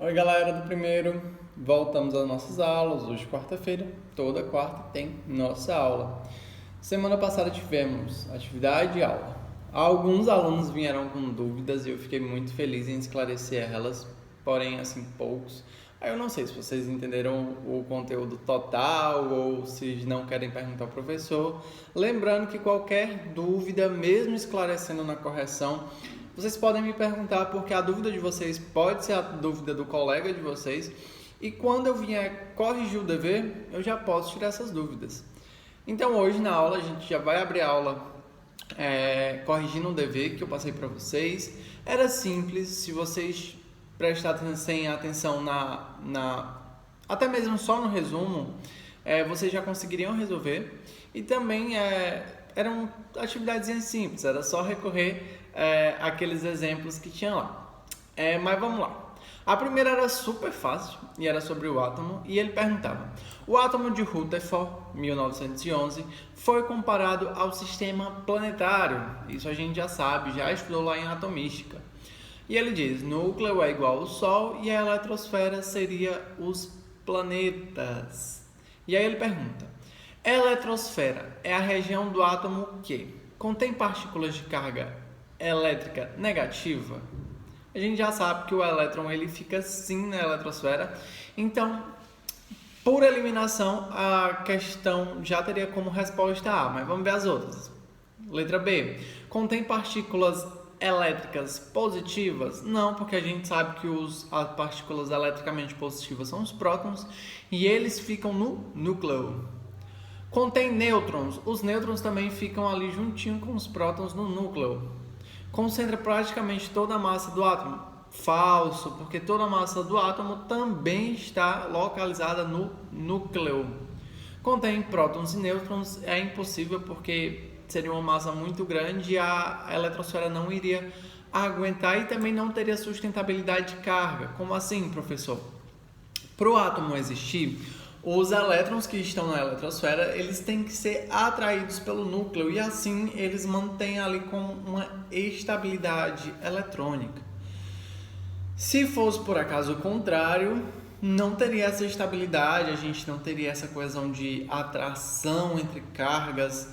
Oi, galera do primeiro, voltamos às nossas aulas. Hoje, quarta-feira, toda quarta tem nossa aula. Semana passada tivemos atividade e aula. Alguns alunos vieram com dúvidas e eu fiquei muito feliz em esclarecer elas, porém, assim, poucos. Aí eu não sei se vocês entenderam o conteúdo total ou se não querem perguntar ao professor. Lembrando que qualquer dúvida, mesmo esclarecendo na correção, vocês podem me perguntar, porque a dúvida de vocês pode ser a dúvida do colega de vocês. E quando eu vier corrigir o dever, eu já posso tirar essas dúvidas. Então hoje na aula a gente já vai abrir a aula corrigindo o dever que eu passei para vocês. Era simples, se vocês prestarem atenção até mesmo só no resumo, vocês já conseguiriam resolver. E também eram atividades simples, era só recorrer àqueles exemplos que tinha lá. Mas vamos lá. A primeira era super fácil e era sobre o átomo, e ele perguntava: o átomo de Rutherford, 1911, foi comparado ao sistema planetário. Isso a gente já sabe, já estudou lá em atomística. E ele diz: núcleo é igual ao Sol e a eletrosfera seria os planetas. E aí ele pergunta: eletrosfera é a região do átomo que contém partículas de carga elétrica negativa? A gente já sabe que o elétron ele fica sim na eletrosfera. Então, por eliminação, a questão já teria como resposta A, mas vamos ver as outras. Letra B. Contém partículas elétricas positivas? Não, porque a gente sabe que as partículas eletricamente positivas são os prótons e eles ficam no núcleo. Contém nêutrons? Os nêutrons também ficam ali juntinho com os prótons no núcleo. Concentra praticamente toda a massa do átomo? Falso, porque toda a massa do átomo também está localizada no núcleo. Contém prótons e nêutrons? É impossível, porque seria uma massa muito grande e a eletrosfera não iria aguentar e também não teria sustentabilidade de carga. Como assim, professor? Para o átomo existir, os elétrons que estão na eletrosfera, eles têm que ser atraídos pelo núcleo e assim eles mantêm ali com uma estabilidade eletrônica. Se fosse por acaso o contrário, não teria essa estabilidade, a gente não teria essa coesão de atração entre cargas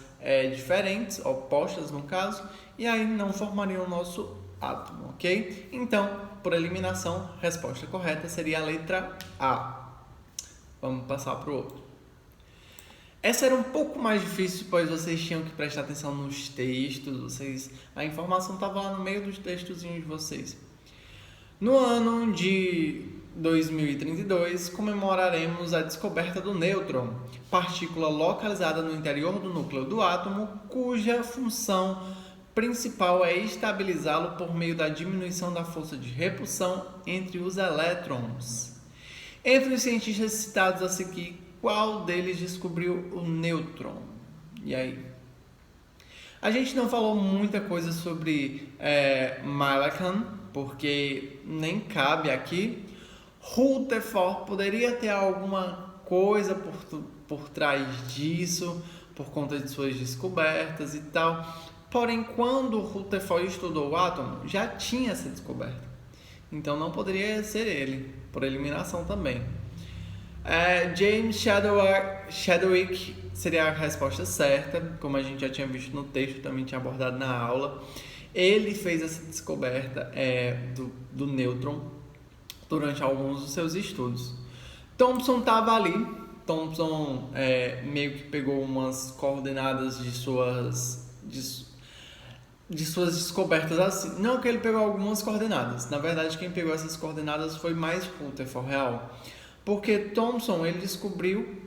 diferentes, opostas no caso, e aí não formaria o nosso átomo, ok? Então, por eliminação, a resposta correta seria a letra A. Vamos passar para o outro. Essa era um pouco mais difícil, pois vocês tinham que prestar atenção nos textos, a informação estava lá no meio dos textozinhos de vocês. No ano de 2032, comemoraremos a descoberta do nêutron, partícula localizada no interior do núcleo do átomo, cuja função principal é estabilizá-lo por meio da diminuição da força de repulsão entre os elétrons. Entre os cientistas citados a seguir, qual deles descobriu o nêutron? E aí? A gente não falou muita coisa sobre Millikan, porque nem cabe aqui. Rutherford poderia ter alguma coisa por trás disso, por conta de suas descobertas e tal. Porém, quando Rutherford estudou o átomo, já tinha essa descoberta. Então não poderia ser ele, por eliminação também. James Chadwick seria a resposta certa, como a gente já tinha visto no texto, também tinha abordado na aula. Ele fez essa descoberta do nêutron durante alguns dos seus estudos. Thomson estava ali. Thomson meio que pegou umas coordenadas de suas descobertas assim. Não que ele pegou algumas coordenadas. Na verdade, quem pegou essas coordenadas foi mais Rutherford real. Porque Thomson, ele descobriu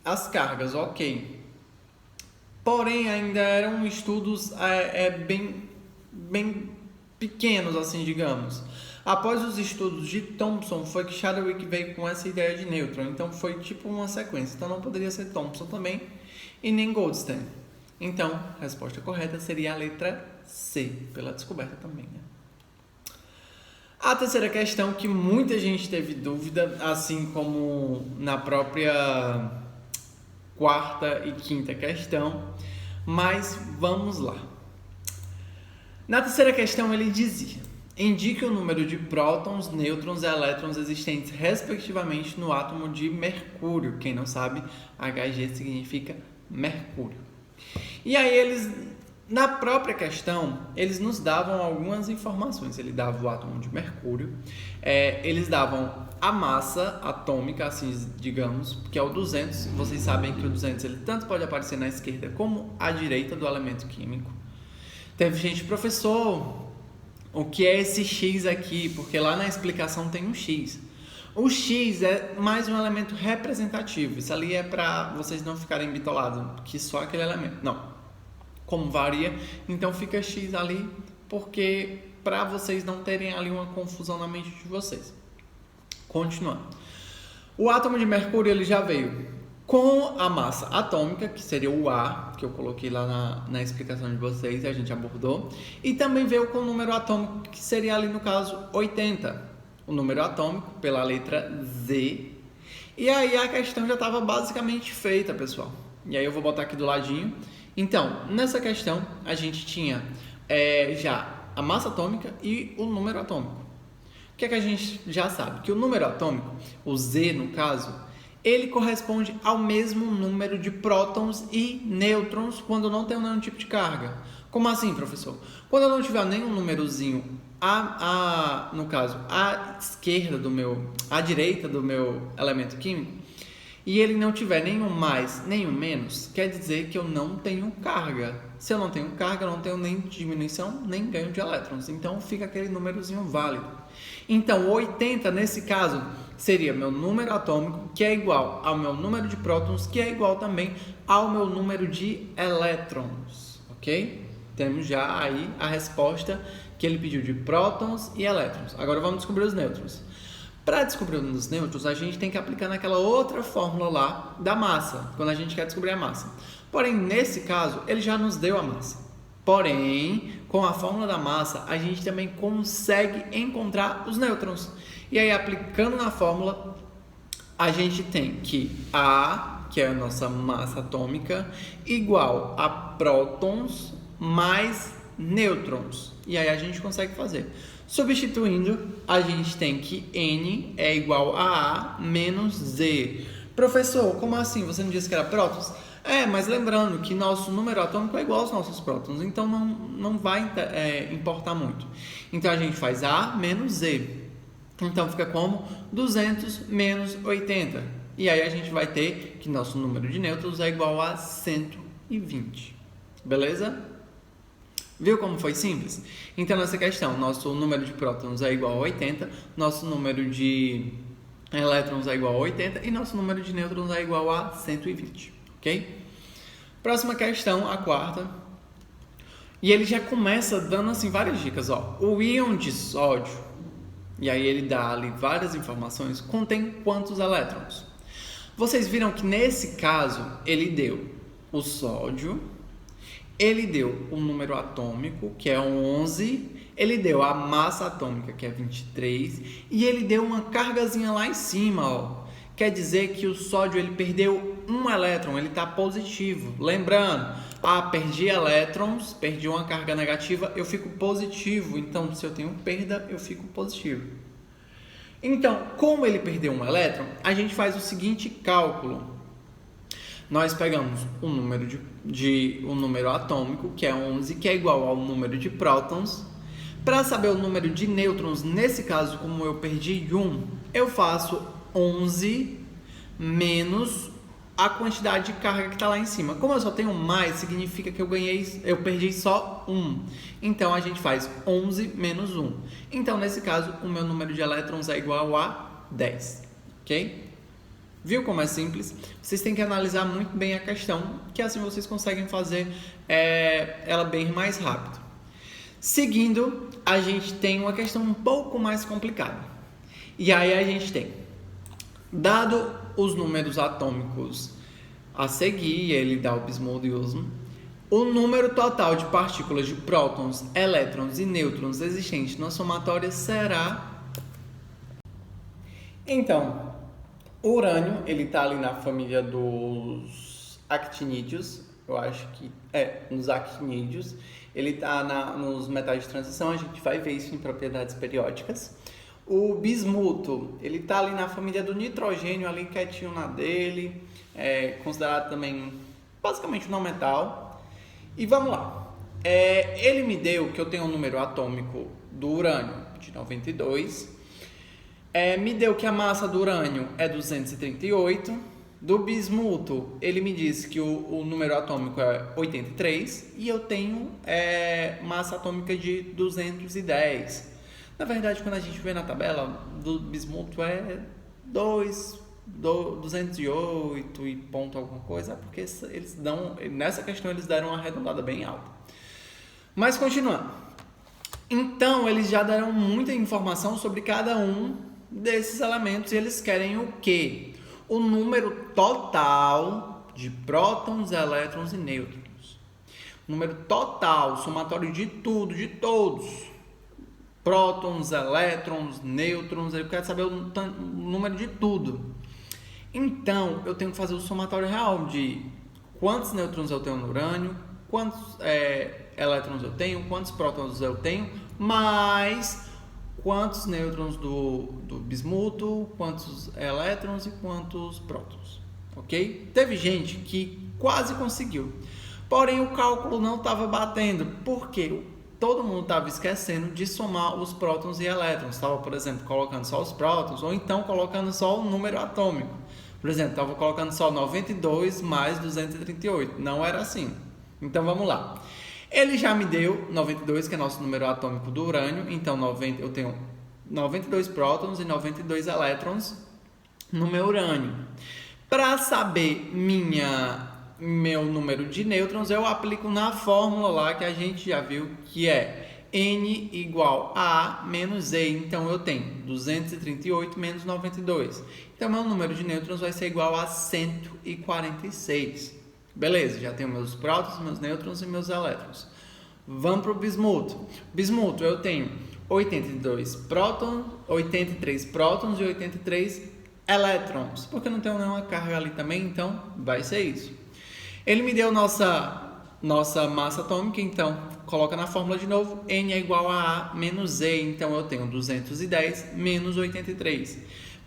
as cargas, ok. Porém, ainda eram estudos bem pequenos, assim, digamos. Após os estudos de Thomson, foi que Chadwick veio com essa ideia de nêutron. Então, foi tipo uma sequência. Então, não poderia ser Thomson também e nem Goldstein. Então, a resposta correta seria a letra C, pela descoberta também, né? A terceira questão, que muita gente teve dúvida, assim como na própria quarta e quinta questão, mas vamos lá. Na terceira questão ele dizia: Indique o número de prótons, nêutrons e elétrons existentes, respectivamente, no átomo de mercúrio. Quem não sabe, Hg significa mercúrio. E aí eles, na própria questão, eles nos davam algumas informações. Ele dava o átomo de mercúrio, eles davam a massa atômica, assim digamos, que é o 200. Vocês sabem que o 200 ele tanto pode aparecer na esquerda como à direita do elemento químico. Teve gente, professor, o que é esse X aqui? Porque lá na explicação tem um X. O X é mais um elemento representativo. Isso ali é para vocês não ficarem bitolados, que só aquele elemento. Não. Como varia, então fica X ali, porque para vocês não terem ali uma confusão na mente de vocês. Continuando. O átomo de mercúrio ele já veio com a massa atômica, que seria o A, que eu coloquei lá na explicação de vocês, a gente abordou. E também veio com o número atômico, que seria ali no caso 80. O número atômico pela letra Z. E aí a questão já estava basicamente feita, pessoal. E aí eu vou botar aqui do ladinho. Então, nessa questão, a gente tinha já a massa atômica e o número atômico. O que é que a gente já sabe? Que o número atômico, o Z no caso, ele corresponde ao mesmo número de prótons e nêutrons quando não tem nenhum tipo de carga. Como assim, professor? Quando eu não tiver nenhum númerozinho, no caso, à esquerda à direita do meu elemento químico, e ele não tiver nenhum mais, nenhum menos, quer dizer que eu não tenho carga. Se eu não tenho carga, eu não tenho nem diminuição, nem ganho de elétrons. Então, fica aquele númerozinho válido. Então, 80, nesse caso, seria meu número atômico, que é igual ao meu número de prótons, que é igual também ao meu número de elétrons, ok? Temos já aí a resposta que ele pediu de prótons e elétrons. Agora vamos descobrir os nêutrons. Para descobrir os nêutrons, a gente tem que aplicar naquela outra fórmula lá da massa, quando a gente quer descobrir a massa. Porém, nesse caso, ele já nos deu a massa. Porém, com a fórmula da massa, a gente também consegue encontrar os nêutrons. E aí, aplicando na fórmula, a gente tem que A, que é a nossa massa atômica, igual a prótons mais nêutrons. E aí a gente consegue fazer. Substituindo, a gente tem que N é igual a menos Z. Professor, como assim? Você não disse que era prótons? Mas lembrando que nosso número atômico é igual aos nossos prótons, então não vai importar muito. Então a gente faz A menos Z. Então fica como 200 menos 80. E aí a gente vai ter que nosso número de nêutrons é igual a 120. Beleza? Viu como foi simples? Então, nessa questão, nosso número de prótons é igual a 80, nosso número de elétrons é igual a 80 e nosso número de nêutrons é igual a 120, ok? Próxima questão, a quarta. E ele já começa dando assim várias dicas, ó. O íon de sódio, e aí ele dá ali várias informações, contém quantos elétrons? Vocês viram que nesse caso ele deu o sódio, ele deu o número atômico, que é 11, ele deu a massa atômica, que é 23, e ele deu uma cargazinha lá em cima, ó. Quer dizer que o sódio ele perdeu um elétron, ele está positivo. Lembrando, perdi elétrons, perdi uma carga negativa, eu fico positivo. Então, se eu tenho perda, eu fico positivo. Então, como ele perdeu um elétron, a gente faz o seguinte cálculo. Nós pegamos o número o número atômico, que é 11, que é igual ao número de prótons. Para saber o número de nêutrons, nesse caso, como eu perdi 1, eu faço 11 menos a quantidade de carga que está lá em cima. Como eu só tenho mais, significa que eu perdi só 1. Então, a gente faz 11 menos 1. Então, nesse caso, o meu número de elétrons é igual a 10. Ok? Viu como é simples? Vocês têm que analisar muito bem a questão, que assim vocês conseguem fazer ela bem mais rápido. Seguindo, a gente tem uma questão um pouco mais complicada. E aí a gente tem, dado os números atômicos a seguir, ele dá o bismuto e o número total de partículas de prótons, elétrons e nêutrons existentes na somatória será... Então, o urânio, ele está ali na família dos actinídeos, eu acho que nos actinídeos. ele está nos metais de transição, a gente vai ver isso em propriedades periódicas. O bismuto, ele está ali na família do nitrogênio, ali quietinho na dele, considerado também basicamente um não metal. E vamos lá. Ele me deu que eu tenho um número atômico do urânio de 92, me deu que a massa do urânio é 238, do bismuto ele me disse que o número atômico é 83 e eu tenho massa atômica de 210. Na verdade, quando a gente vê na tabela, do bismuto é 208 e ponto alguma coisa, porque eles dão, nessa questão eles deram uma arredondada bem alta. Mas continuando. Então, eles já deram muita informação sobre cada um desses elementos e eles querem o quê? O número total de prótons, elétrons e nêutrons. O número total, somatório de tudo, de todos. Prótons, elétrons, nêutrons, ele quer saber o número de tudo. Então, eu tenho que fazer o somatório real de quantos nêutrons eu tenho no urânio, quantos elétrons eu tenho, quantos prótons eu tenho, mais quantos nêutrons do bismuto, quantos elétrons e quantos prótons, ok? Teve gente que quase conseguiu, porém o cálculo não estava batendo, porque todo mundo estava esquecendo de somar os prótons e elétrons. Estava, por exemplo, colocando só os prótons, ou então colocando só o número atômico. Por exemplo, estava colocando só 92 mais 238. Não era assim. Então, vamos lá. Ele já me deu 92, que é nosso número atômico do urânio. Então, eu tenho 92 prótons e 92 elétrons no meu urânio. Para saber meu número de nêutrons, eu aplico na fórmula lá que a gente já viu, que é N igual a menos E. Então, eu tenho 238 menos 92. Então, meu número de nêutrons vai ser igual a 146. Beleza, já tenho meus prótons, meus nêutrons e meus elétrons. Vamos para o bismuto. Bismuto, eu tenho 83 prótons e 83 elétrons. Porque não tenho nenhuma carga ali também, então vai ser isso. Ele me deu nossa massa atômica, então coloca na fórmula de novo. N é igual a menos E, então eu tenho 210 menos 83.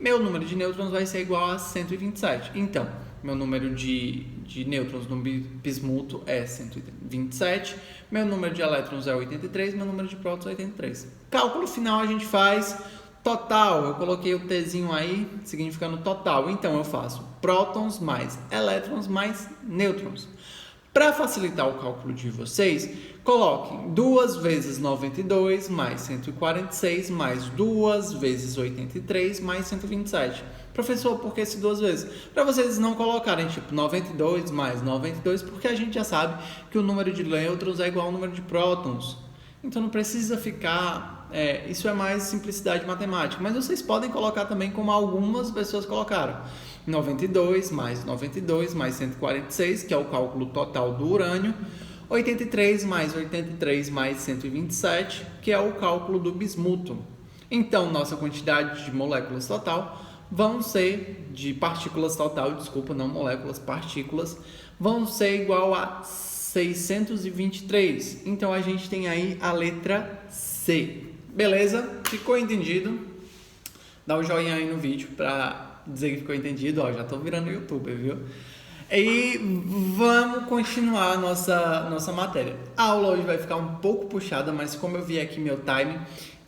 Meu número de nêutrons vai ser igual a 127. Então, meu número de nêutrons no bismuto é 127. Meu número de elétrons é 83. Meu número de prótons é 83. Cálculo final a gente faz total. Eu coloquei o Tzinho aí, significando total. Então, eu faço prótons mais elétrons mais nêutrons. Para facilitar o cálculo de vocês, coloquem 2 vezes 92 mais 146 mais 2 vezes 83 mais 127. Professor, por que esse 2 vezes? Para vocês não colocarem tipo 92 mais 92, porque a gente já sabe que o número de nêutrons é igual ao número de prótons. Então não precisa ficar... isso é mais simplicidade matemática. Mas vocês podem colocar também como algumas pessoas colocaram. 92 mais 146, que é o cálculo total do urânio. 83 mais 127, que é o cálculo do bismuto. Então, nossa quantidade de moléculas total vão ser, de partículas total, desculpa, não moléculas, partículas, vão ser igual a 623. Então, a gente tem aí a letra C. Beleza? Ficou entendido? Dá um joinha aí no vídeo para dizer que ficou entendido. Ó, já tô virando youtuber, viu? E vamos continuar a nossa matéria. A aula hoje vai ficar um pouco puxada, mas como eu vi aqui meu time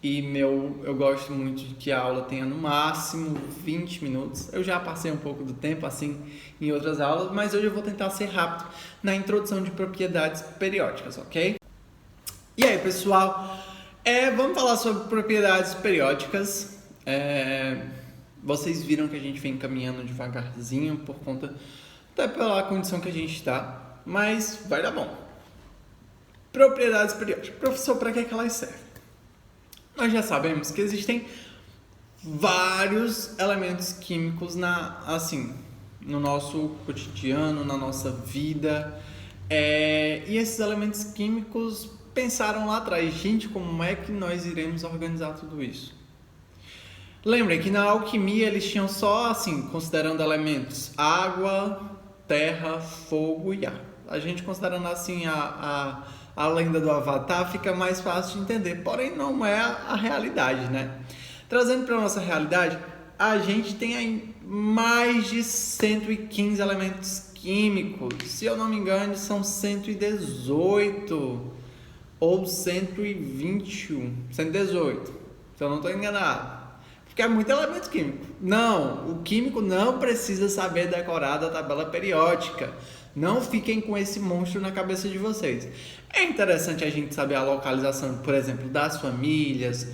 e eu gosto muito de que a aula tenha no máximo 20 minutos. Eu já passei um pouco do tempo assim em outras aulas, mas hoje eu vou tentar ser rápido na introdução de propriedades periódicas, ok? E aí, pessoal, vamos falar sobre propriedades periódicas. Vocês viram que a gente vem caminhando devagarzinho por conta, até pela condição que a gente está, mas vai dar bom. Propriedades periódicas. Professor, para que elas servem? Nós já sabemos que existem vários elementos químicos no nosso cotidiano, na nossa vida. E esses elementos químicos pensaram lá atrás, gente, como é que nós iremos organizar tudo isso? Lembrem que na alquimia eles tinham só, considerando elementos água, terra, fogo e ar. A gente considerando assim a a lenda do Avatar, fica mais fácil de entender. Porém, não é a realidade, né? Trazendo para a nossa realidade, a gente tem aí mais de 115 elementos químicos. Se eu não me engano, são 118 ou 121. 118, se eu não estou enganado. Porque é muito elemento químico. Não, o químico não precisa saber decorar da tabela periódica. Não fiquem com esse monstro na cabeça de vocês. É interessante a gente saber a localização, por exemplo, das famílias,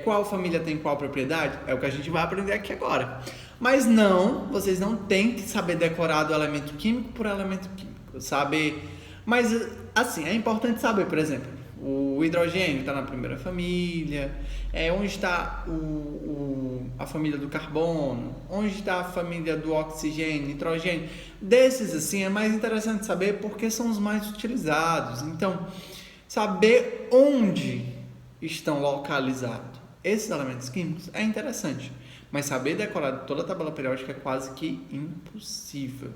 qual família tem qual propriedade, é o que a gente vai aprender aqui agora. Mas não, vocês não têm que saber decorar do elemento químico por elemento químico, saber. Mas assim, é importante saber, por exemplo, o hidrogênio está na primeira família, onde está a família do carbono, onde está a família do oxigênio, nitrogênio. Desses, assim, é mais interessante saber porque são os mais utilizados. Então, saber onde estão localizados esses elementos químicos é interessante, mas saber decorar toda a tabela periódica é quase que impossível.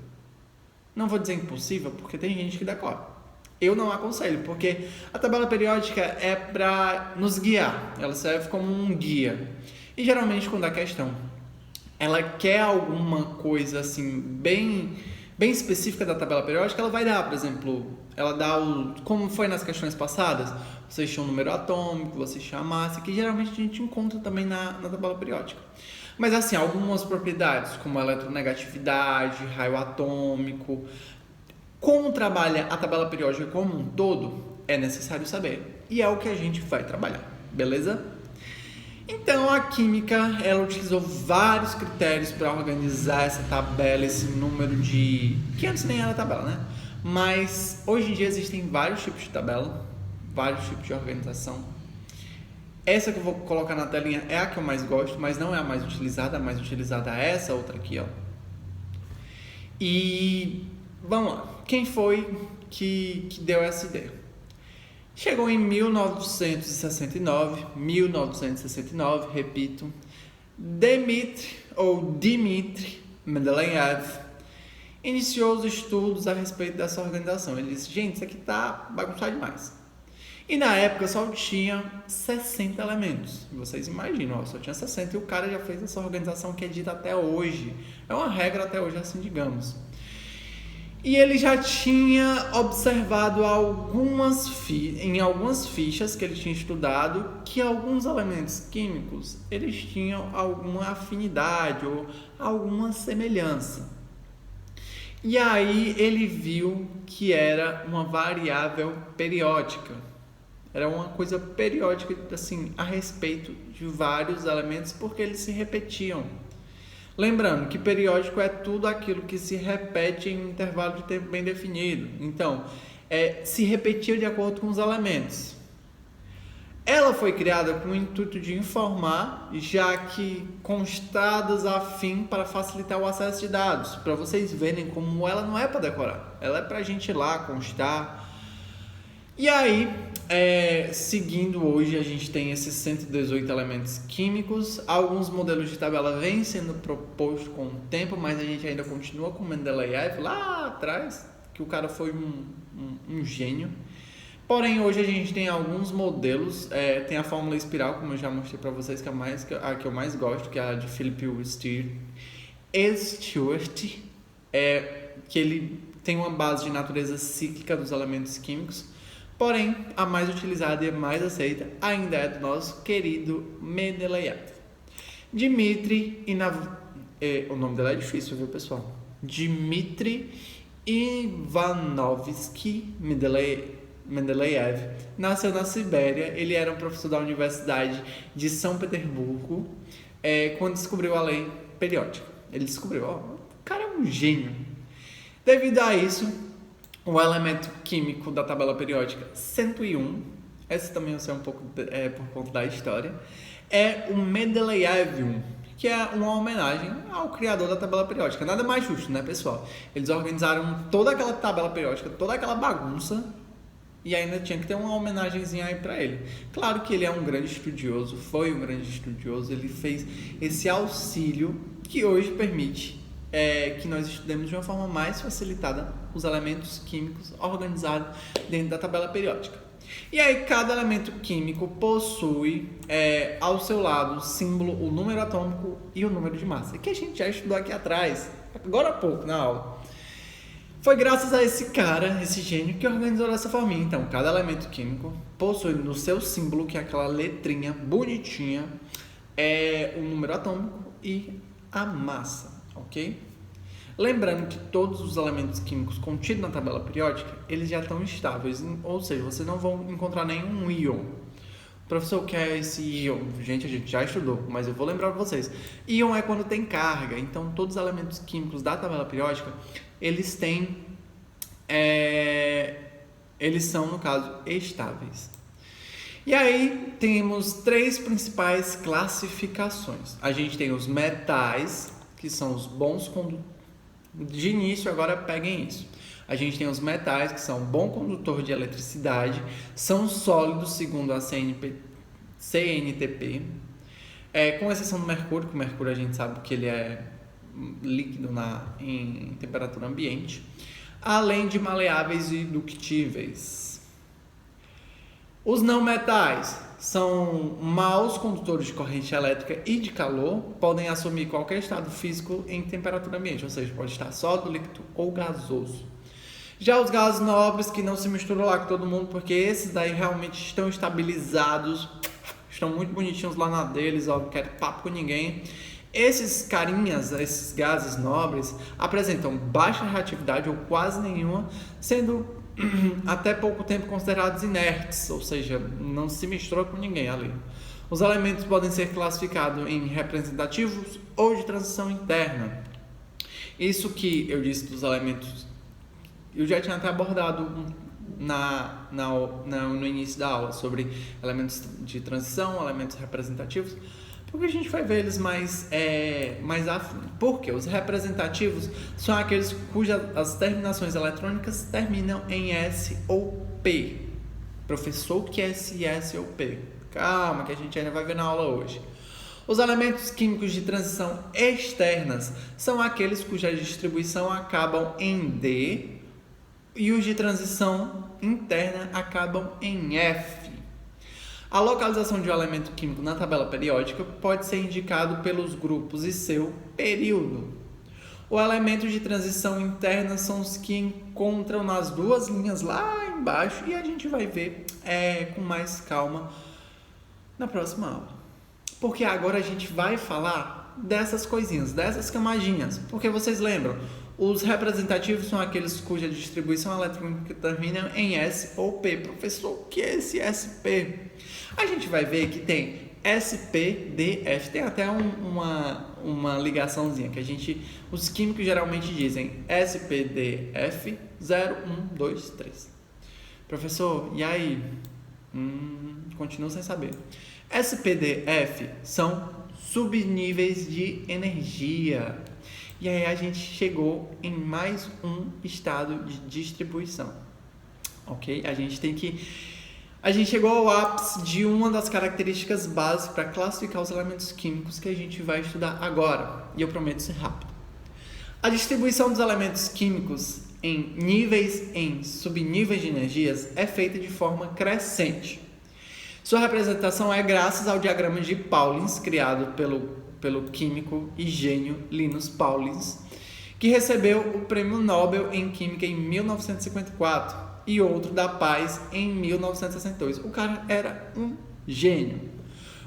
Não vou dizer impossível porque tem gente que decora. Eu não aconselho, porque a tabela periódica é para nos guiar, ela serve como um guia. E geralmente quando a questão ela quer alguma coisa assim bem específica da tabela periódica, ela vai dar, por exemplo, ela dá como foi nas questões passadas, vocês tinham o número atômico, vocês tinham a massa, que geralmente a gente encontra também na tabela periódica. Mas assim, algumas propriedades, como a eletronegatividade, raio atômico, como trabalha a tabela periódica como um todo, é necessário saber. E é o que a gente vai trabalhar, beleza? Então, a química, ela utilizou vários critérios para organizar essa tabela, esse número de... que antes nem era tabela, né? Mas, hoje em dia, existem vários tipos de tabela, vários tipos de organização. Essa que eu vou colocar na telinha é a que eu mais gosto, mas não é a mais utilizada é essa outra aqui, ó. E... vamos lá. Quem foi que deu essa ideia? Chegou em 1969, repito, Dmitri Mendeleev iniciou os estudos a respeito dessa organização. Ele disse, gente, isso aqui tá bagunçado demais. E na época só tinha 60 elementos. Vocês imaginam, ó, só tinha 60 e o cara já fez essa organização que é dita até hoje. É uma regra até hoje, assim, digamos. E ele já tinha observado em algumas fichas que ele tinha estudado que alguns elementos químicos eles tinham alguma afinidade ou alguma semelhança. E aí ele viu que era uma variável periódica. Era uma coisa periódica assim, a respeito de vários elementos porque eles se repetiam. Lembrando que periódico é tudo aquilo que se repete em um intervalo de tempo bem definido. Então, se repetia de acordo com os elementos. Ela foi criada com o intuito de informar, já que constadas a fim para facilitar o acesso de dados. Para vocês verem como ela não é para decorar. Ela é para a gente ir lá, constar. E aí... seguindo hoje, a gente tem esses 118 elementos químicos. Alguns modelos de tabela vêm sendo propostos com o tempo, mas a gente ainda continua com Mendeleev lá atrás, que o cara foi um gênio. Porém, hoje a gente tem alguns modelos, tem a fórmula espiral, como eu já mostrei para vocês, que é a que eu mais gosto, que é a de Philip Stewart, que ele tem uma base de natureza cíclica dos elementos químicos. Porém, a mais utilizada e a mais aceita ainda é do nosso querido Mendeleev. O nome dela é difícil, viu, pessoal? Dmitri Ivanovsky Mendeleev nasceu na Sibéria. Ele era um professor da Universidade de São Petersburgo quando descobriu a lei periódica. Ele descobriu, o cara é um gênio. Devido a isso, o elemento químico da tabela periódica 101, esse também eu sei um pouco por conta da história, é o Mendeleevium, que é uma homenagem ao criador da tabela periódica. Nada mais justo, né, pessoal? Eles organizaram toda aquela tabela periódica, toda aquela bagunça, e ainda tinha que ter uma homenagenzinha aí para ele. Claro que ele é um grande estudioso, foi um grande estudioso, ele fez esse auxílio que hoje permite que nós estudemos de uma forma mais facilitada os elementos químicos organizados dentro da tabela periódica. E aí, cada elemento químico possui ao seu lado o símbolo, o número atômico e o número de massa, que a gente já estudou aqui atrás, agora há pouco na aula. Foi graças a esse cara, esse gênio, que organizou dessa forma. Então, cada elemento químico possui no seu símbolo, que é aquela letrinha bonitinha, o número atômico e a massa, ok? Lembrando que todos os elementos químicos contidos na tabela periódica, eles já estão estáveis, ou seja, vocês não vão encontrar nenhum íon. Professor, o que é esse íon? Gente, a gente já estudou, mas eu vou lembrar para vocês. Íon é quando tem carga, então todos os elementos químicos da tabela periódica, eles têm, eles são, no caso, estáveis. E aí, temos 3 principais classificações. A gente tem os metais, que são os bons condutores. De início, agora peguem isso. A gente tem os metais, que são bom condutor de eletricidade, são sólidos segundo a CNTP, com exceção do mercúrio, que o mercúrio a gente sabe que ele é líquido em temperatura ambiente, além de maleáveis e ductíveis. Os não metais são maus condutores de corrente elétrica e de calor, podem assumir qualquer estado físico em temperatura ambiente, ou seja, pode estar sólido, líquido ou gasoso. Já os gases nobres, que não se misturam lá com todo mundo, porque esses daí realmente estão estabilizados, estão muito bonitinhos lá na deles, ó, não quero papo com ninguém. Esses carinhas, esses gases nobres, apresentam baixa reatividade ou quase nenhuma, sendo até pouco tempo considerados inertes, ou seja, não se misturou com ninguém ali. Os elementos podem ser classificados em representativos ou de transição interna. Isso que eu disse dos elementos, eu já tinha até abordado no início da aula sobre elementos de transição, elementos representativos, porque a gente vai ver eles mais a fundo. Porque os representativos são aqueles cujas as terminações eletrônicas terminam em S ou P. Professor, o que é esse S ou P? Calma, que a gente ainda vai ver na aula hoje. Os elementos químicos de transição externas são aqueles cuja distribuição acabam em D e os de transição interna acabam em F. A localização de um elemento químico na tabela periódica pode ser indicado pelos grupos e seu período. Os elementos de transição interna são os que encontram nas 2 linhas lá embaixo e a gente vai ver com mais calma na próxima aula. Porque agora a gente vai falar dessas coisinhas, dessas camadinhas. Porque vocês lembram, os representativos são aqueles cuja distribuição eletrônica termina em S ou P. Professor, o que é esse SP? A gente vai ver que tem SPDF, tem até uma ligaçãozinha que os químicos geralmente dizem SPDF 0, 1, 2, 3. Professor, e aí? Continuo sem saber. SPDF são subníveis de energia. E aí a gente chegou em mais um estado de distribuição, ok? A gente chegou ao ápice de uma das características básicas para classificar os elementos químicos que a gente vai estudar agora, e eu prometo ser rápido. A distribuição dos elementos químicos em níveis em subníveis de energias é feita de forma crescente. Sua representação é graças ao diagrama de Pauling, criado pelo químico e gênio Linus Pauling, que recebeu o Prêmio Nobel em Química em 1954 e outro da Paz em 1962. O cara era um gênio.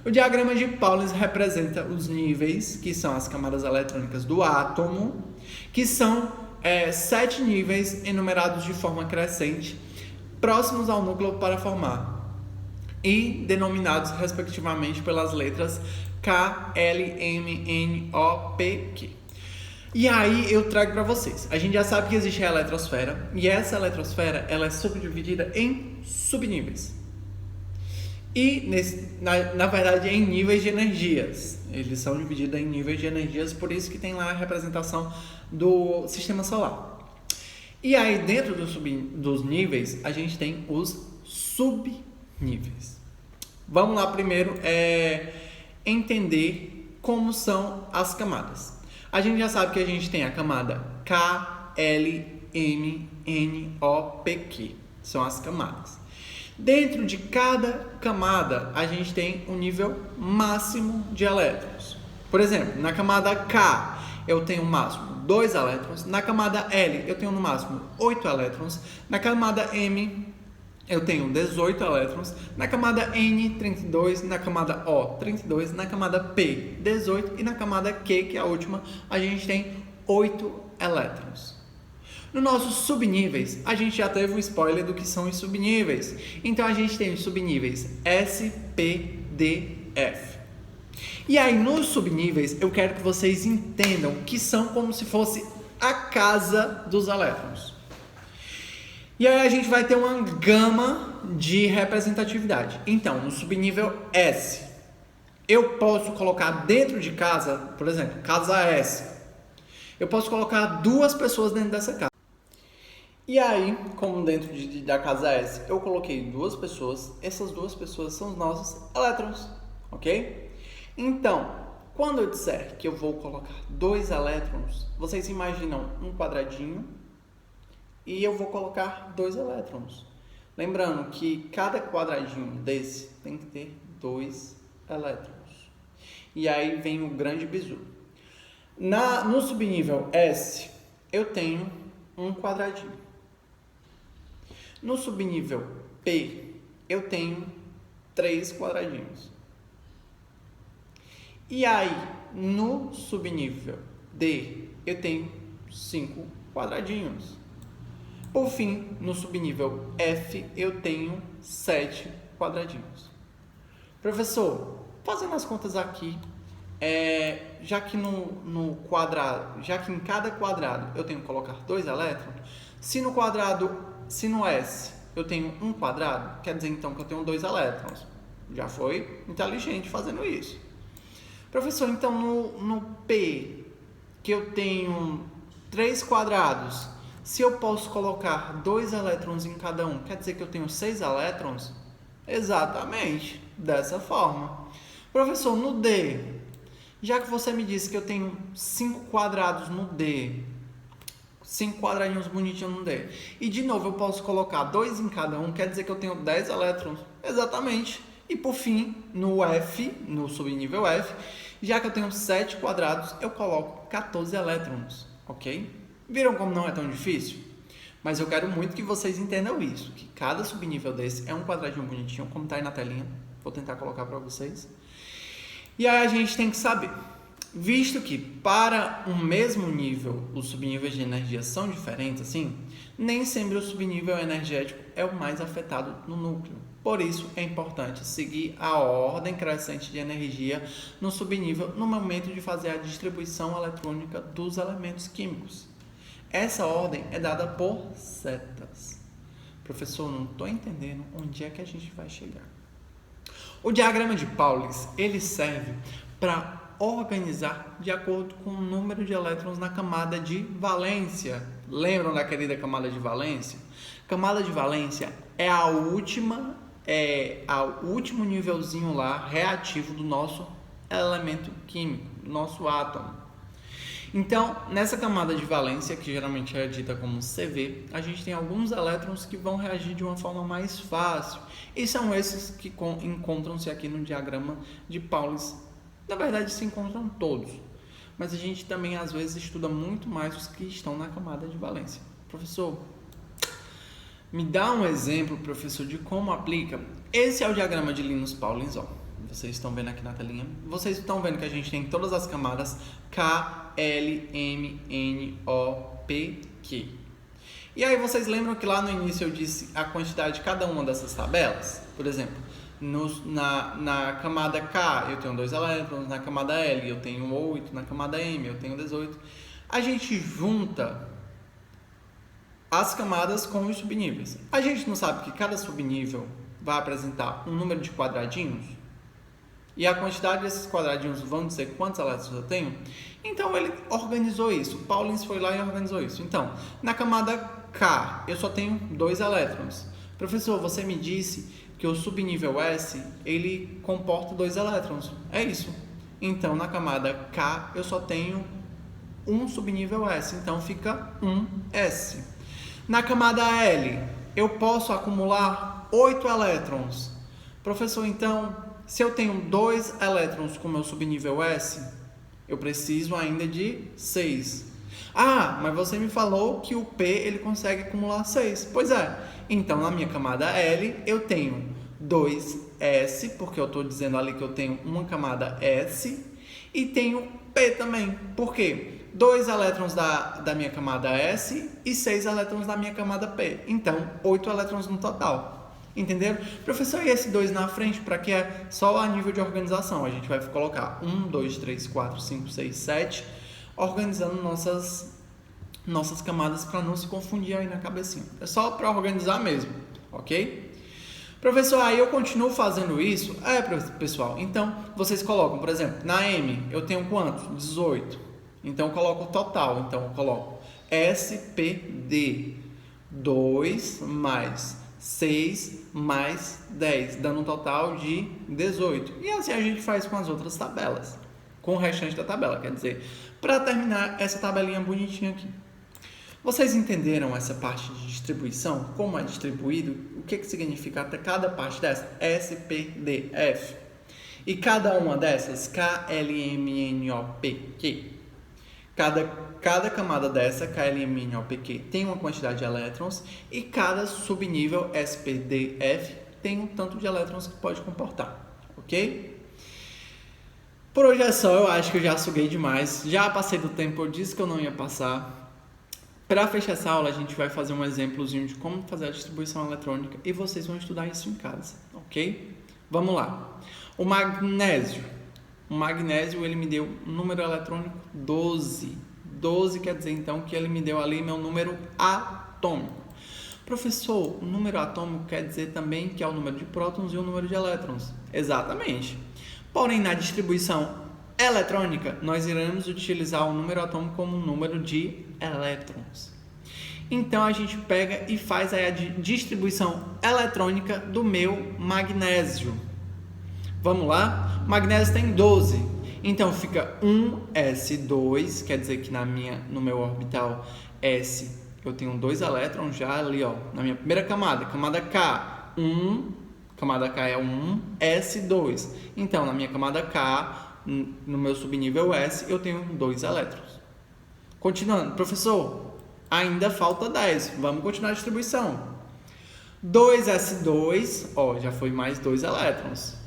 O diagrama de Pauling representa os níveis, que são as camadas eletrônicas do átomo, que são 7 níveis enumerados de forma crescente, próximos ao núcleo para formar, e denominados respectivamente pelas letras K, L, M, N, O, P, Q. E aí eu trago para vocês. A gente já sabe que existe a eletrosfera, e essa eletrosfera ela é subdividida em subníveis. E, na verdade, em níveis de energias. Eles são divididos em níveis de energias, por isso que tem lá a representação do sistema solar. E aí, dentro dos níveis, a gente tem os subníveis. Vamos lá primeiro entender como são as camadas. A gente já sabe que a gente tem a camada K, L, M, N, O, P, Q. São as camadas. Dentro de cada camada, a gente tem um nível máximo de elétrons. Por exemplo, na camada K, eu tenho no máximo 2 elétrons. Na camada L, eu tenho no máximo 8 elétrons. Na camada M, eu tenho 18 elétrons. Na camada N, 32. Na camada O, 32. Na camada P, 18. E na camada Q, que é a última, a gente tem 8 elétrons. Nos nossos subníveis, a gente já teve um spoiler do que são os subníveis. Então, a gente tem os subníveis S, P, D, F. E aí, nos subníveis, eu quero que vocês entendam que são como se fosse a casa dos elétrons. E aí, a gente vai ter uma gama de representatividade. Então, no subnível S, eu posso colocar dentro de casa, por exemplo, casa S, eu posso colocar 2 pessoas dentro dessa casa. E aí, como dentro da casa S, eu coloquei 2 pessoas, essas 2 pessoas são os nossos elétrons, ok? Então, quando eu disser que eu vou colocar 2 elétrons, vocês imaginam um quadradinho e eu vou colocar 2 elétrons. Lembrando que cada quadradinho desse tem que ter 2 elétrons. E aí vem o grande bizu. No subnível S, eu tenho um quadradinho. No subnível P, eu tenho 3 quadradinhos. E aí, no subnível D, eu tenho 5 quadradinhos. Por fim, no subnível F, eu tenho 7 quadradinhos. Professor, fazendo as contas aqui, já que em cada quadrado eu tenho que colocar 2 elétrons, se no S eu tenho um quadrado, quer dizer então que eu tenho 2 elétrons. Já foi inteligente fazendo isso. Professor, então no P, que eu tenho 3 quadrados, se eu posso colocar 2 elétrons em cada um, quer dizer que eu tenho 6 elétrons? Exatamente, dessa forma. Professor, no D, já que você me disse que eu tenho 5 quadrados no D, 5 quadradinhos bonitinhos no D, e de novo eu posso colocar 2 em cada um, quer dizer que eu tenho 10 elétrons? Exatamente. E por fim, no F, no subnível F, já que eu tenho 7 quadrados, eu coloco 14 elétrons, ok? Viram como não é tão difícil? Mas eu quero muito que vocês entendam isso, que cada subnível desse é um quadradinho bonitinho, como está aí na telinha. Vou tentar colocar para vocês. E aí a gente tem que saber, visto que para um mesmo nível os subníveis de energia são diferentes, assim, nem sempre o subnível energético é o mais afetado no núcleo. Por isso, é importante seguir a ordem crescente de energia no subnível no momento de fazer a distribuição eletrônica dos elementos químicos. Essa ordem é dada por setas. Professor, não estou entendendo onde é que a gente vai chegar. O diagrama de Pauling, ele serve para organizar de acordo com o número de elétrons na camada de valência. Lembram da querida camada de valência? Camada de valência é o último nívelzinho lá reativo do nosso elemento químico, do nosso átomo. Então, nessa camada de valência, que geralmente é dita como CV, a gente tem alguns elétrons que vão reagir de uma forma mais fácil. E são esses que encontram-se aqui no diagrama de Pauling. Na verdade, se encontram todos. Mas a gente também, às vezes, estuda muito mais os que estão na camada de valência. Professor, me dá um exemplo, professor, de como aplica. Esse é o diagrama de Linus-Pauling, ó. Vocês estão vendo aqui na telinha. Vocês estão vendo que a gente tem todas as camadas K, L, M, N, O, P, Q. E aí vocês lembram que lá no início eu disse a quantidade de cada uma dessas tabelas? Por exemplo, na camada K eu tenho 2 elétrons, na camada L eu tenho 8, na camada M eu tenho 18. A gente junta as camadas com os subníveis. A gente não sabe que cada subnível vai apresentar um número de quadradinhos? E a quantidade desses quadradinhos vão dizer quantos elétrons eu tenho? Então, ele organizou isso. Pauling foi lá e organizou isso. Então, na camada K, eu só tenho 2 elétrons. Professor, você me disse que o subnível S, ele comporta 2 elétrons. É isso. Então, na camada K, eu só tenho um subnível S. Então, fica 1S. Na camada L, eu posso acumular 8 elétrons. Professor, então, se eu tenho 2 elétrons com meu subnível S, eu preciso ainda de 6. Ah, mas você me falou que o P ele consegue acumular 6. Pois é. Então, na minha camada L, eu tenho 2S, porque eu estou dizendo ali que eu tenho uma camada S, e tenho P também. Por quê? 2 elétrons da minha camada S e 6 elétrons da minha camada P. Então, 8 elétrons no total. Entenderam? Professor, e esse 2 na frente, para que é só a nível de organização? A gente vai colocar 1, 2, 3, 4, 5, 6, 7, organizando nossas camadas para não se confundir aí na cabecinha. É só para organizar mesmo, ok? Professor, aí eu continuo fazendo isso? Pessoal, então vocês colocam, por exemplo, na M eu tenho quanto? 18. Então eu coloco o total, então eu coloco SPD 2 mais 6 mais 10, dando um total de 18. E assim a gente faz com as outras tabelas, com o restante da tabela, quer dizer, para terminar essa tabelinha bonitinha aqui. Vocês entenderam essa parte de distribuição? Como é distribuído? O que significa até cada parte dessa? S, P, D, F. E cada uma dessas, K, L, M, N, O, P, Q. Cada camada dessa, K, L, M, N, O, P, Q, tem uma quantidade de elétrons. E cada subnível, S, P, D, F, tem um tanto de elétrons que pode comportar. Ok? Por hoje é só, eu acho que eu já suguei demais. Já passei do tempo, eu disse que eu não ia passar. Para fechar essa aula, a gente vai fazer um exemplozinho de como fazer a distribuição eletrônica e vocês vão estudar isso em casa, ok? Vamos lá. O magnésio, ele me deu um número eletrônico 12. 12 quer dizer, então, que ele me deu ali meu número atômico. Professor, o número atômico quer dizer também que é o número de prótons e o número de elétrons. Exatamente. Porém, na distribuição eletrônica, nós iremos utilizar o número atômico como um número de elétrons. Então, a gente pega e faz aí a distribuição eletrônica do meu magnésio. Vamos lá? O magnésio tem 12. Então, fica 1s2, quer dizer que no meu orbital S, eu tenho 2 elétrons já ali, ó, na minha primeira camada K, 1, camada K é 1, S2. Então, na minha camada K, no meu subnível S, eu tenho 2 elétrons. Continuando, professor, ainda falta 10. Vamos continuar a distribuição. 2s2, ó, já foi mais 2 elétrons.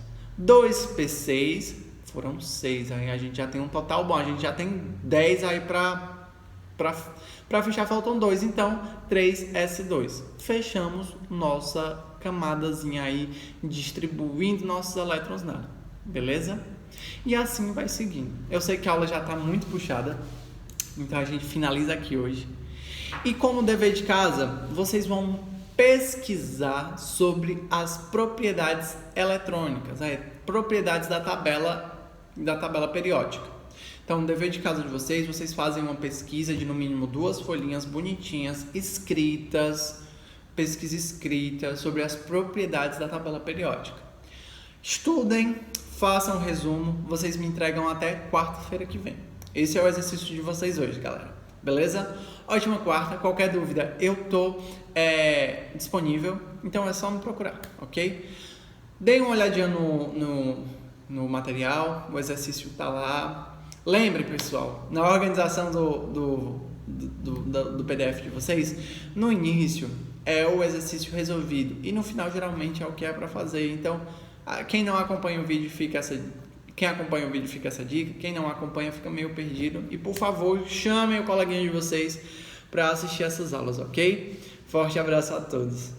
2p6, foram 6. Aí a gente já tem um total bom. A gente já tem 10 aí para fechar, faltam 2. Então, 3s2. Fechamos nossa camadazinha aí, distribuindo nossos elétrons nela. Beleza? E assim vai seguindo. Eu sei que a aula já está muito puxada, então a gente finaliza aqui hoje. E como dever de casa, vocês vão pesquisar sobre as propriedades eletrônicas, propriedades da tabela periódica. Então, no dever de casa de vocês fazem uma pesquisa de no mínimo 2 folhinhas bonitinhas, pesquisa escrita sobre as propriedades da tabela periódica. Estudem, façam um resumo, vocês me entregam até quarta-feira que vem. Esse é o exercício de vocês hoje, galera. Beleza? Ótima quarta. Qualquer dúvida, eu tô disponível. Então é só me procurar, ok? Deem uma olhadinha no material. O exercício tá lá. Lembre, pessoal, na organização do PDF de vocês, no início é o exercício resolvido e no final geralmente é o que é para fazer. Então, quem acompanha o vídeo fica essa dica, quem não acompanha fica meio perdido. E por favor, chamem o coleguinha de vocês para assistir essas aulas, ok? Forte abraço a todos.